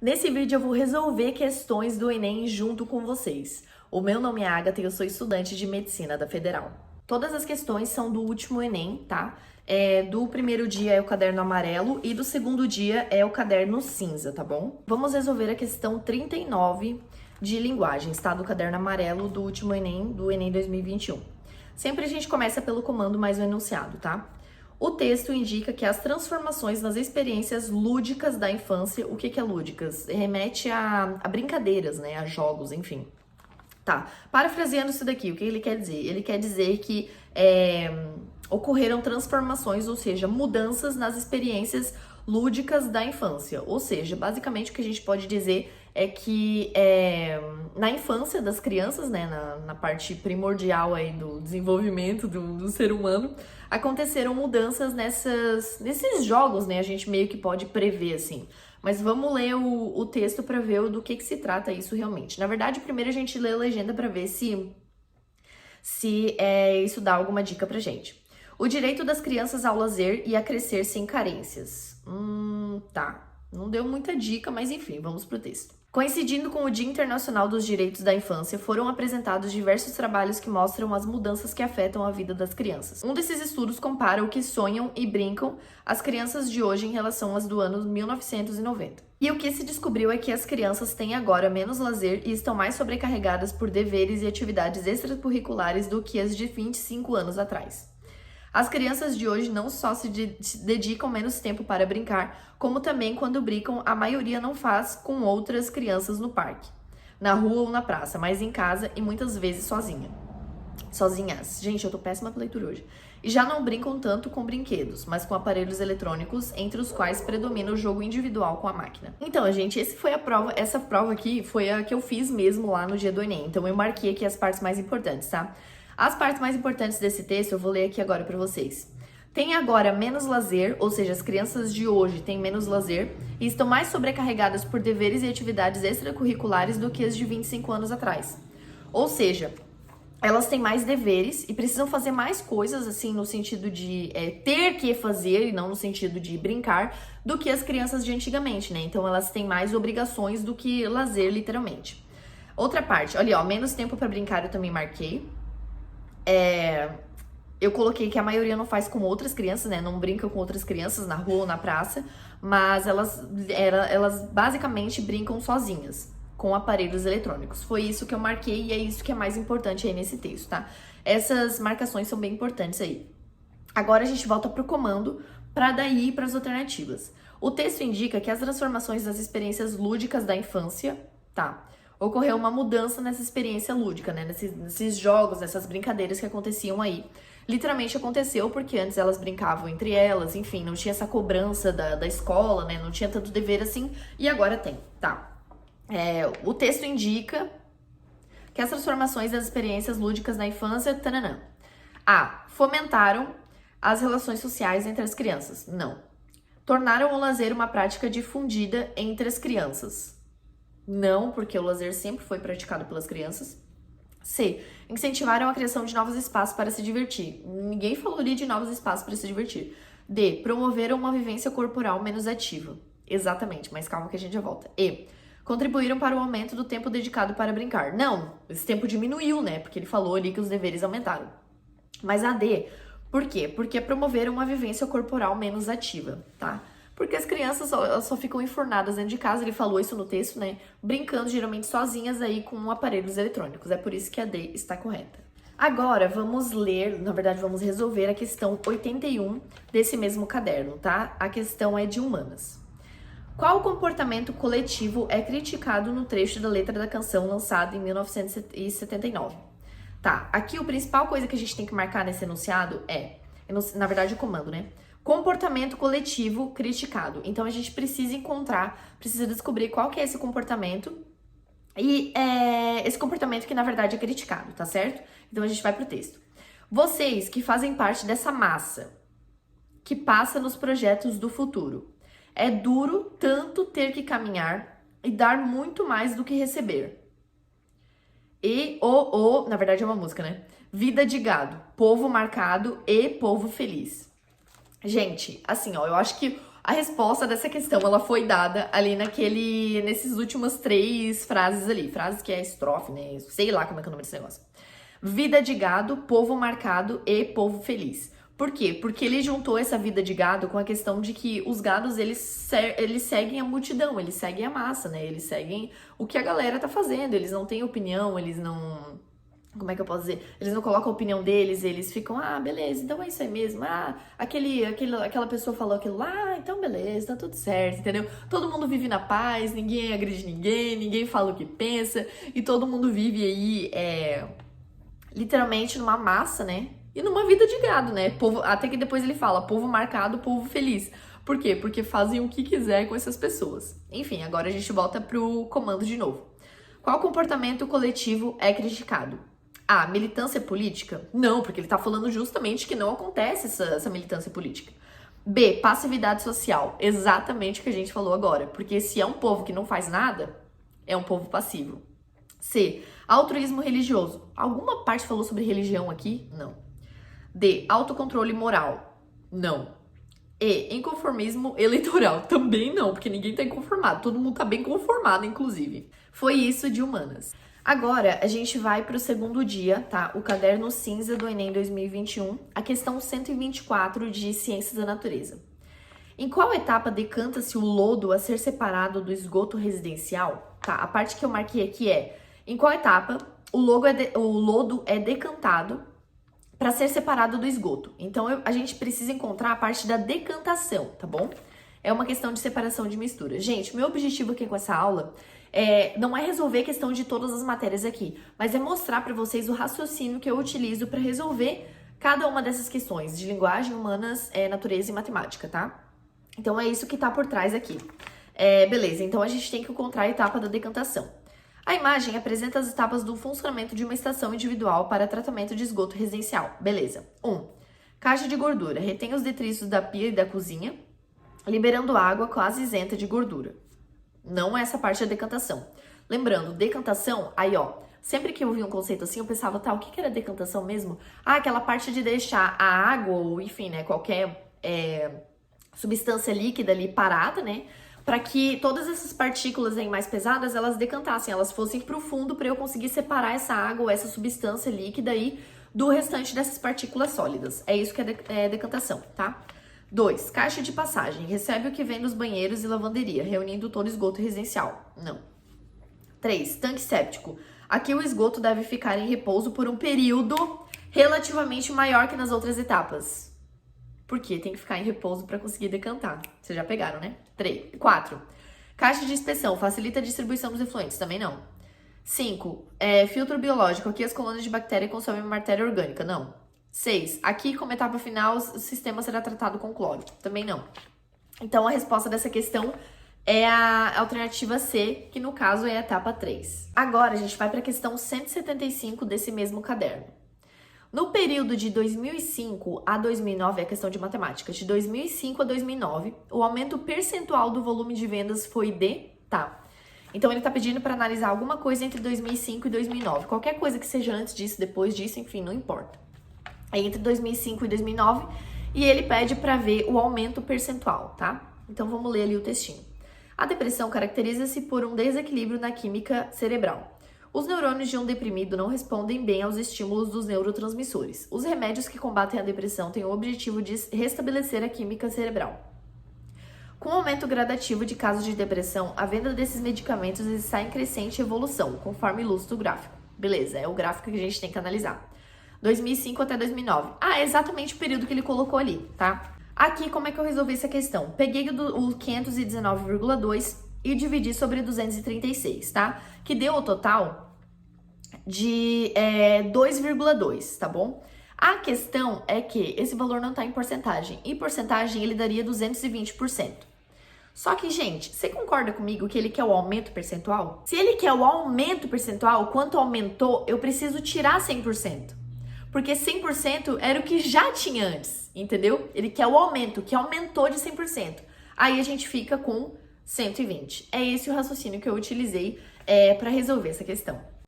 Nesse vídeo eu vou resolver questões do Enem junto com vocês. O meu nome é Agatha e eu sou estudante de Medicina da Federal. Todas as questões são do último Enem, tá? Do primeiro dia é o caderno amarelo e do segundo dia é o caderno cinza, tá bom? Vamos resolver a questão 39 de linguagens, tá? Do caderno amarelo do último Enem, do Enem 2021. Sempre a gente começa pelo comando mais o enunciado, tá? O texto indica que as transformações nas experiências lúdicas da infância, o que é lúdicas? Remete a brincadeiras, né? A jogos, enfim. Tá, parafraseando isso daqui, o que ele quer dizer? Ele quer dizer que ocorreram transformações, ou seja, mudanças nas experiências lúdicas da infância. Ou seja, basicamente o que a gente pode dizer é que na infância das crianças, né, na parte primordial aí do desenvolvimento do ser humano, aconteceram mudanças nesses jogos, né? A gente meio que pode prever, assim. Mas vamos ler o texto para ver do que se trata isso realmente. Na verdade, primeiro a gente lê a legenda para ver se isso dá alguma dica pra gente. O direito das crianças ao lazer e a crescer sem carências. Tá. Não deu muita dica, mas enfim, vamos pro texto. Coincidindo com o Dia Internacional dos Direitos da Infância, foram apresentados diversos trabalhos que mostram as mudanças que afetam a vida das crianças. Um desses estudos compara o que sonham e brincam as crianças de hoje em relação às do ano 1990. E o que se descobriu é que as crianças têm agora menos lazer e estão mais sobrecarregadas por deveres e atividades extracurriculares do que as de 25 anos atrás. As crianças de hoje não só se dedicam menos tempo para brincar, como também quando brincam, a maioria não faz com outras crianças no parque, na rua ou na praça, mas em casa e muitas vezes sozinhas. Gente, eu tô péssima com leitura hoje. E já não brincam tanto com brinquedos, mas com aparelhos eletrônicos, entre os quais predomina o jogo individual com a máquina. Então, gente, essa prova aqui foi a que eu fiz mesmo lá no dia do Enem. Então, eu marquei aqui as partes mais importantes, tá? As partes mais importantes desse texto eu vou ler aqui agora para vocês. Tem agora menos lazer, ou seja, as crianças de hoje têm menos lazer e estão mais sobrecarregadas por deveres e atividades extracurriculares do que as de 25 anos atrás. Ou seja, elas têm mais deveres e precisam fazer mais coisas, assim, no sentido de ter que fazer e não no sentido de brincar, do que as crianças de antigamente, né? Então, elas têm mais obrigações do que lazer, literalmente. Outra parte, olha, ó, menos tempo para brincar eu também marquei. Eu coloquei que a maioria não faz com outras crianças, né? Não brinca com outras crianças na rua ou na praça, mas elas basicamente brincam sozinhas, com aparelhos eletrônicos. Foi isso que eu marquei e é isso que é mais importante aí nesse texto, tá? Essas marcações são bem importantes aí. Agora a gente volta pro comando para daí ir para as alternativas. O texto indica que as transformações das experiências lúdicas da infância, tá? Ocorreu uma mudança nessa experiência lúdica, né? Nesses jogos, nessas brincadeiras que aconteciam aí. Literalmente aconteceu porque antes elas brincavam entre elas, enfim, não tinha essa cobrança da escola, né? Não tinha tanto dever assim, e agora tem, tá? O texto indica que as transformações das experiências lúdicas da infância, tananã. Fomentaram as relações sociais entre as crianças. Não. Tornaram o lazer uma prática difundida entre as crianças. Não, porque o lazer sempre foi praticado pelas crianças. C. Incentivaram a criação de novos espaços para se divertir. Ninguém falou ali de novos espaços para se divertir. D. Promoveram uma vivência corporal menos ativa. Exatamente, mas calma que a gente já volta. E. Contribuíram para o aumento do tempo dedicado para brincar. Não, esse tempo diminuiu, né? Porque ele falou ali que os deveres aumentaram. Mas a D. Por quê? Porque promoveram uma vivência corporal menos ativa, tá? Porque as crianças só ficam enfurnadas dentro de casa, ele falou isso no texto, né? Brincando geralmente sozinhas aí com aparelhos eletrônicos. É por isso que a D está correta. Agora vamos ler, na verdade vamos resolver a questão 81 desse mesmo caderno, tá? A questão é de humanas. Qual comportamento coletivo é criticado no trecho da letra da canção lançada em 1979? Tá, aqui a principal coisa que a gente tem que marcar nesse enunciado na verdade o comando, né? Comportamento coletivo criticado. Então, a gente precisa descobrir qual que é esse comportamento e esse comportamento que, na verdade, é criticado, tá certo? Então, a gente vai pro texto. Vocês que fazem parte dessa massa que passa nos projetos do futuro, é duro tanto ter que caminhar e dar muito mais do que receber. Na verdade, é uma música, né? Vida de gado, povo marcado e povo feliz. Gente, assim, ó, eu acho que A resposta dessa questão, ela foi dada ali nesses últimas 3 frases ali. Frases que é estrofe, né? Sei lá como é que é o nome desse negócio. Vida de gado, povo marcado e povo feliz. Por quê? Porque ele juntou essa vida de gado com a questão de que os gados, eles seguem a multidão, eles seguem a massa, né? Eles seguem o que a galera tá fazendo, eles não têm opinião, eles não... Como é que eu posso dizer? Eles não colocam a opinião deles, eles ficam, beleza, então é isso aí mesmo. Aquela pessoa falou aquilo lá, então beleza, tá tudo certo, entendeu? Todo mundo vive na paz, ninguém agride ninguém fala o que pensa, e todo mundo vive aí, literalmente numa massa, né? E numa vida de gado, né? Povo, até que depois ele fala, povo marcado, povo feliz. Por quê? Porque fazem o que quiser com essas pessoas. Enfim, agora a gente volta pro comando de novo. Qual comportamento coletivo é criticado? A. Militância política? Não, porque ele tá falando justamente que não acontece essa militância política. B. Passividade social? Exatamente o que a gente falou agora. Porque se é um povo que não faz nada, é um povo passivo. C. Altruísmo religioso? Alguma parte falou sobre religião aqui? Não. D. Autocontrole moral? Não. E. Inconformismo eleitoral? Também não, porque ninguém tá inconformado. Todo mundo tá bem conformado, inclusive. Foi isso de humanas. Agora, a gente vai para o segundo dia, tá? O caderno cinza do Enem 2021, a questão 124 de Ciências da Natureza. Em qual etapa decanta-se o lodo a ser separado do esgoto residencial? Tá, a parte que eu marquei aqui é, em qual etapa o lodo é decantado para ser separado do esgoto? Então, a gente precisa encontrar a parte da decantação, tá bom? É uma questão de separação de mistura. Gente, meu objetivo aqui com essa aula não é resolver a questão de todas as matérias aqui, mas é mostrar para vocês o raciocínio que eu utilizo para resolver cada uma dessas questões de linguagem, humanas, natureza e matemática, tá? Então é isso que tá por trás aqui. Beleza, então a gente tem que encontrar a etapa da decantação. A imagem apresenta as etapas do funcionamento de uma estação individual para tratamento de esgoto residencial. Beleza. 1. Caixa de gordura. Retém os detritos da pia e da cozinha, liberando água quase isenta de gordura. Não é essa parte da decantação. Lembrando, decantação, aí ó, sempre que eu vi um conceito assim, eu pensava, tá, o que era decantação mesmo? Aquela parte de deixar a água, ou enfim, né, qualquer substância líquida ali parada, né, para que todas essas partículas aí mais pesadas, elas decantassem, elas fossem pro fundo para eu conseguir separar essa água ou essa substância líquida aí do restante dessas partículas sólidas. É isso que é decantação, tá? 2. Caixa de passagem. Recebe o que vem dos banheiros e lavanderia, reunindo todo o esgoto residencial. Não. 3. Tanque séptico. Aqui o esgoto deve ficar em repouso por um período relativamente maior que nas outras etapas. Por quê? Tem que ficar em repouso para conseguir decantar. Vocês já pegaram, né? 4. Caixa de inspeção. Facilita a distribuição dos efluentes. Também não. 5. Filtro biológico. Aqui as colônias de bactéria consomem matéria orgânica. Não. 6. Aqui, como etapa final, o sistema será tratado com cloro. Também não. Então, a resposta dessa questão é a alternativa C, que no caso é a etapa 3. Agora, a gente vai para a questão 175 desse mesmo caderno. No período de 2005 a 2009, é a questão de matemática, de 2005 a 2009, o aumento percentual do volume de vendas foi de... Tá. Então, ele está pedindo para analisar alguma coisa entre 2005 e 2009. Qualquer coisa que seja antes disso, depois disso, enfim, não importa. É entre 2005 e 2009, e ele pede para ver o aumento percentual, tá? Então, vamos ler ali o textinho. A depressão caracteriza-se por um desequilíbrio na química cerebral. Os neurônios de um deprimido não respondem bem aos estímulos dos neurotransmissores. Os remédios que combatem a depressão têm o objetivo de restabelecer a química cerebral. Com o aumento gradativo de casos de depressão, a venda desses medicamentos está em crescente evolução, conforme ilustra o gráfico. Beleza, é o gráfico que a gente tem que analisar. 2005 até 2009. É exatamente o período que ele colocou ali, tá? Aqui, como é que eu resolvi essa questão? Peguei o 519,2 e dividi sobre 236, tá? Que deu o total de 2,2, tá bom? A questão é que esse valor não tá em porcentagem. Em porcentagem, ele daria 220%. Só que, gente, você concorda comigo que ele quer o aumento percentual? Se ele quer o aumento percentual, quanto aumentou, eu preciso tirar 100%. Porque 100% era o que já tinha antes, entendeu? Ele quer o aumento, que aumentou de 100%. Aí a gente fica com 120. É esse o raciocínio que eu utilizei para resolver essa questão.